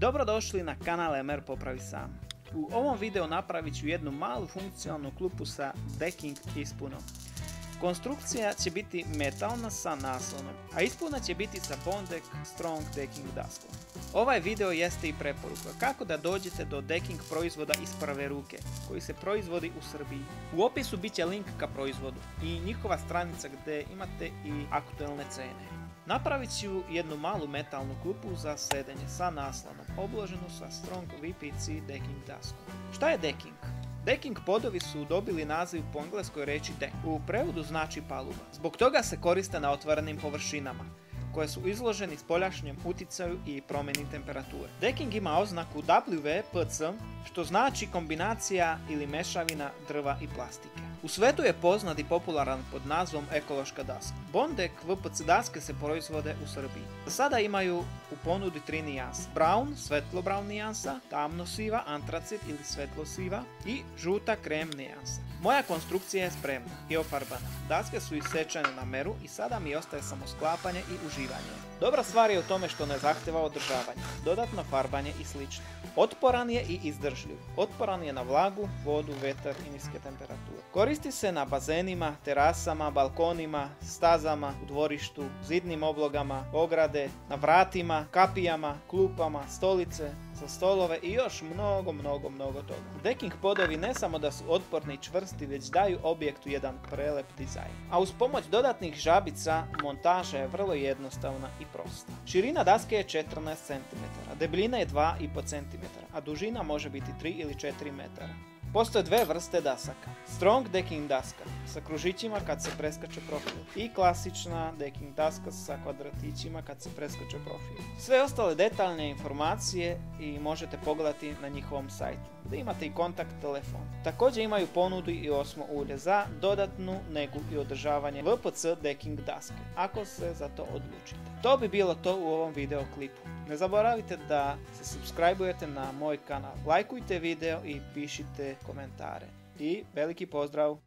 Dobrodošli na kanal MR Popravi Sam. U ovom videu napravit ću jednu malu funkcionalnu klupu sa decking ispunom. Konstrukcija će biti metalna sa naslonom, a ispuna će biti sa Bondek Strong Decking daskom. Ovaj video jeste i preporuka kako da dođete do decking proizvoda iz prve ruke, koji se proizvodi u Srbiji. U opisu bit će link ka proizvodu i njihova stranica gdje imate i aktualne cene. Napravit ću jednu malu metalnu klupu za sedenje sa naslonom, obloženu sa Strong VPC decking daskom. Šta je decking? Decking podovi su dobili naziv po engleskoj reči deck. U prevodu znači paluba. Zbog toga se koriste na otvorenim površinama, koje su izloženi spoljašnjem uticaju i promjeni temperature. Decking ima oznaku WPC, što znači kombinacija ili mešavina drva i plastike. U svetu je poznat i popularan pod nazvom ekološka daska. Bondek VPC daske se proizvode u Srbiji. Za sada imaju u ponudi 3 nijanse: brown, svetlo brown nijansa, tamno siva, antracit ili svetlo siva i žuta krem nijansa. Moja konstrukcija je spremna i ofarbana. Daske su isečene na meru i sada mi ostaje samo sklapanje i uživanje. Dobra stvar je u tome što ne zahtjeva održavanje, dodatno farbanje i slično. Otporan je i izdržljiv. Otporan je na vlagu, vodu, vetar i niske temperature. Koristi se na bazenima, terasama, balkonima, stazama, u dvorištu, zidnim oblogama, ograde, na vratima, kapijama, klupama, stolice, za stolove i još mnogo toga. Decking podovi ne samo da su otporni i čvrsti, već daju objektu jedan prelep dizajn. A uz pomoć dodatnih žabica montaža je vrlo jednostavna i prosta. Širina daske je 14 cm, debljina je 2,5 cm, a dužina može biti 3 ili 4 metara. Postoje dve vrste dasaka: Strong Decking daska sa kružićima kad se preskače profil i klasična decking daska sa kvadratićima kad se preskače profil. Sve ostale detaljne informacije i možete pogledati na njihovom sajtu, gdje imate i kontakt telefon. Također imaju ponudu i osmo ulje za dodatnu negu i održavanje VPC decking daske, ako se za to odlučite. To bi bilo to u ovom video klipu. Ne zaboravite da se subscribe-ujete na moj kanal, lajkujte video i pišite komentare. I veliki pozdrav!